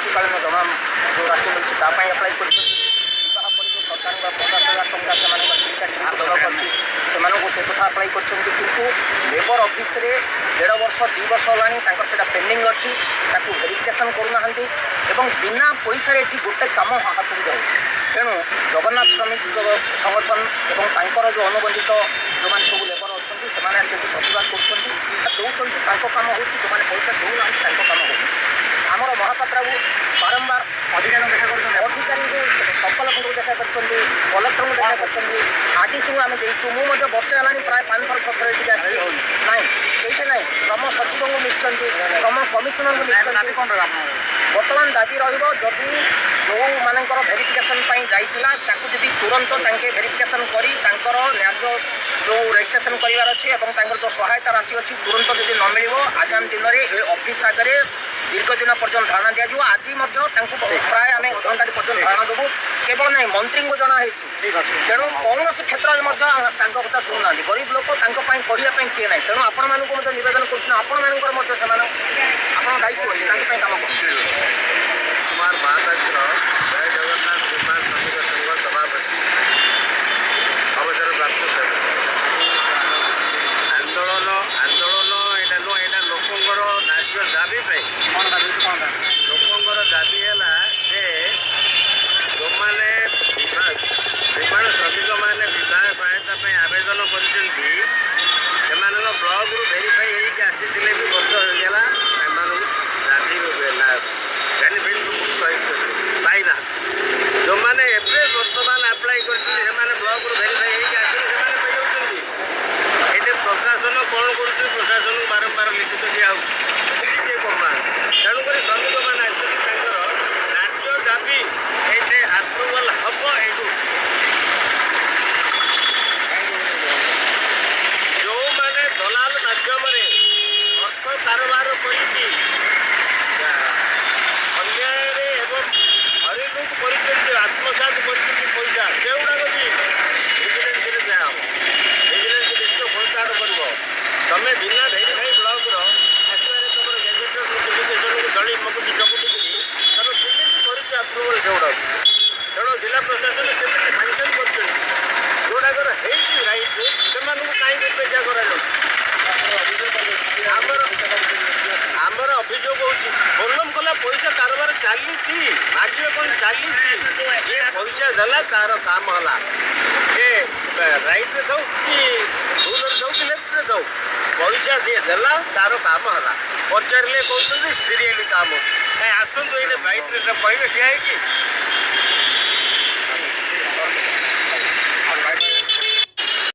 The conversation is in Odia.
ଆପତ୍ତିକାଳୀନ ଜମା ଯେଉଁ ରାଶି ମିଳିଛି ତା ପାଇଁ ଆପ୍ଲାଏ କରିଛନ୍ତି। ବିବାହ ପରେ ଯେଉଁ ସରକାରଙ୍କ 50,000 ଟଙ୍କା ସେମାନଙ୍କ ଚିନ୍ତା ଯାହା ଦରକାର ଅଛି ସେମାନଙ୍କୁ ସେ କଥା ଆପ୍ଲାଏ କରିଛନ୍ତି। କିନ୍ତୁ ଲେବର ଅଫିସରେ 1.5 ବର୍ଷ 2 ବର୍ଷ ହେଲାଣି ତାଙ୍କର ସେଇଟା ପେଣ୍ଡିଂ ଅଛି, ତାକୁ ଭେରିଫିକେସନ୍ କରୁନାହାନ୍ତି ଏବଂ ବିନା ପଇସାରେ ଏଠି ଗୋଟେ କାମ ହାତକୁ ଯାଉଛି। ତେଣୁ ଜଗନ୍ନାଥ ଶ୍ରମିକ ସଂଗଠନ ଏବଂ ତାଙ୍କର ଯେଉଁ ଅନୁବନ୍ଧିତ ଯେଉଁମାନେ ସବୁ ଲେବର ଅଛନ୍ତି ସେମାନେ ସେଠି ପ୍ରତିବାଦ କରୁଛନ୍ତି, ଦେଉଛନ୍ତି ତାଙ୍କ କାମ ହେଉଛି, ଯେଉଁମାନେ ପଇସା ଦେଉନାହାନ୍ତି ତାଙ୍କ କାମ ହେଉଛି। ଆମର ମହାପାତ୍ରକୁ ବାରମ୍ବାର ଅଧିକାରୀଙ୍କୁ ଦେଖା କରୁଛନ୍ତି, ଅଧିକାରୀଙ୍କୁ ସଫଳଙ୍କୁ ଦେଖା କରିଛନ୍ତି, କଲେକ୍ଟରଙ୍କୁ ଦେଖା କରିଛନ୍ତି, ଆର୍ଟିସିଙ୍କୁ ଆମେ ଦେଇଛୁ। ମୁଁ ମଧ୍ୟ ବର୍ଷେ ହେଲାଣି ପ୍ରାୟ 5 ଥର 6 ଥର ଏଠିକି ଆସିଛି। ନାହିଁ ଏଇଠି ନାହିଁ, ଶ୍ରମ ସଚିବଙ୍କୁ ମିଶୁଛନ୍ତି, ଶ୍ରମ କମିଶନରଙ୍କୁ ମିଶୁଛନ୍ତି। ବର୍ତ୍ତମାନ ଦାବି ରହିବ ଯଦି ଯେଉଁମାନଙ୍କର ଭେରିଫିକେସନ୍ ପାଇଁ ଯାଇଥିଲା ତାକୁ ଯଦି ତୁରନ୍ତ ତାଙ୍କେ ଭେରିଫିକେସନ୍ କରି ତାଙ୍କର ନ୍ୟାଯ୍ୟ ଯେଉଁ ରେଜିଷ୍ଟ୍ରେସନ୍ କରିବାର ଅଛି ଏବଂ ତାଙ୍କର ଯେଉଁ ସହାୟତା ରାଶି ଅଛି ତୁରନ୍ତ ଯଦି ନ ମିଳିବ ଆଗାମୀ ଦିନରେ ଏ ଅଫିସ୍ ଆଗରେ ଦୀର୍ଘ ଦିନ ପର୍ଯ୍ୟନ୍ତ ଧାରଣା ଦିଆଯିବ। ଆଜି ମଧ୍ୟ ତାଙ୍କୁ ପ୍ରାୟ ଆମେ ଘଣ୍ଟାଟି ପର୍ଯ୍ୟନ୍ତ ଧାରଣା ଦେବୁ। କେବଳ ନାହିଁ ମନ୍ତ୍ରୀଙ୍କୁ ଜଣା ହେଇଛି, ତେଣୁ କୌଣସି କ୍ଷେତ୍ରରେ ମଧ୍ୟ ତାଙ୍କ କଥା ଶୁଣୁନାହାନ୍ତି। ଗରିବ ଲୋକ ତାଙ୍କ ପାଇଁ କହିବା ପାଇଁ କିଏ ନାହିଁ। ତେଣୁ ଆପଣମାନଙ୍କୁ ମଧ୍ୟ ନିବେଦନ କରୁଛୁ ଆପଣମାନଙ୍କର ମଧ୍ୟ ସେମାନେ ଆପଣ ଦାୟିତ୍ୱ ଅଛି ତାଙ୍କ ପାଇଁ କାମ କରୁଛନ୍ତି। କୁମାର ମହାପାତ୍ର ଜୟ ଜଗନ୍ନାଥ ନିର୍ମାଣ ଶ୍ରମିକ ସଂଘ ସଭାପତି ଅବସରପ୍ରାପ୍ତ ଆନ୍ଦୋଳନ ଏଇଟା ନୁହଁ, ଏଇଟା ଲୋକଙ୍କର ନ୍ୟାଯ୍ୟ ଦାବି ପାଇଁ। ଲୋକଙ୍କର ଦାବି ହେଲା ଯେ ଯେଉଁମାନେ ନିର୍ମାଣ ଶ୍ରମିକମାନେ ବିବାହ ସହାୟତା ପାଇଁ ଆବେଦନ କରିଛନ୍ତି ସେମାନଙ୍କ ବ୍ଲକରୁ ଭେରିଫାଇ ହେଇକି ଆସିଥିଲେ ବି ବର୍ଷ ହେଇଗଲା, ସେମାନଙ୍କୁ ଦାବି ପାଇନାହାନ୍ତି। ଯେଉଁମାନେ ଏବେ ବର୍ତ୍ତମାନ ଆପ୍ଲାଏ କରିଛନ୍ତି ସେମାନେ ବ୍ଲକରୁ ଭେରିଫାଇ ହେଇକି ଆସିଲେ ସେମାନେ ପାଇଯାଉଛନ୍ତି। ଏଠି ପ୍ରଶାସନ କ'ଣ କରୁଛନ୍ତି, ପ୍ରଶାସନକୁ ବାରମ୍ବାର ଲିଖିତ ଦିଆହେଉଛି, କିଛି କରୁନାହାନ୍ତି। ତେଣୁକରି ଶ୍ରମିକମାନେ ଆସିଛନ୍ତି ତାଙ୍କର ନ୍ୟାଯ୍ୟ ଦାବି ଏଇଠି ଆପ୍ରୁଭାଲ ହେବ। ଏଇଠୁ ଯେଉଁମାନେ ଦଲାଲ ମାଧ୍ୟମରେ ଅର୍ଥ କାରବାର କରିକି ଅନ୍ୟାୟରେ ଏବଂ ହରିଲୁଟ କରିଛନ୍ତି, ଆତ୍ମସାତ କରିଛନ୍ତି ପଇସା, ସେଗୁଡ଼ାକ ବି ଭିଜିଲାନ୍ସରେ ଦିଆହେବ। ଭିଜିଲାନ୍ସ ନିଶ୍ଚୟ ଖୋଳତାଡ଼ କରିବ। ତମେ ବିନା ଭେରିଫାଇ ବ୍ଲକର ଆସିବାରେ ତମର ଗେଜେଟର ନୋଟିଫିକେସନକୁ ଦଳି ମକୁଟି ଚକୁଟିକିରି ତମେ କେମିତି କରିଛ ଆପ୍ରୁଭାଲ ସେଗୁଡ଼ାକ? ତେଣୁ ଜିଲ୍ଲା ପ୍ରଶାସନ କେମିତି ସାଙ୍ଗସନ୍ କରିଛନ୍ତି? ଯେଉଁଗୁଡ଼ାକର ହେଇଛି ରାଇଟ୍ ସେମାନଙ୍କୁ କାହିଁକି ଉପେକ୍ଷା କରାଯାଉଛି? ଆମର ଅଭିଯୋଗ ହେଉଛି ବୋଲମ କଲା ପଇସା କାରବାର ଚାଲିଛି, ମାଗିବେ କ'ଣ ଚାଲିଛି। ଯିଏ ପଇସା ଦେଲା ତାର କାମ ହେଲା, ସେ ରାଇଟ୍ରେ ଦେଉ କି ଭୁଲରେ ଦେଉ କି ଲେଫ୍ଟରେ ଦେଉ, ପଇସା ଯିଏ ଦେଲା ତାର କାମ ହେଲା। ପଚାରିଲେ କହୁଛନ୍ତି ସିରିଏଲି କାମ। କାଇଁ ଆସନ୍ତୁ ଏଇନେ ବାଇଟ୍ରେ କହିବେ ଠିଆ ହେଇକି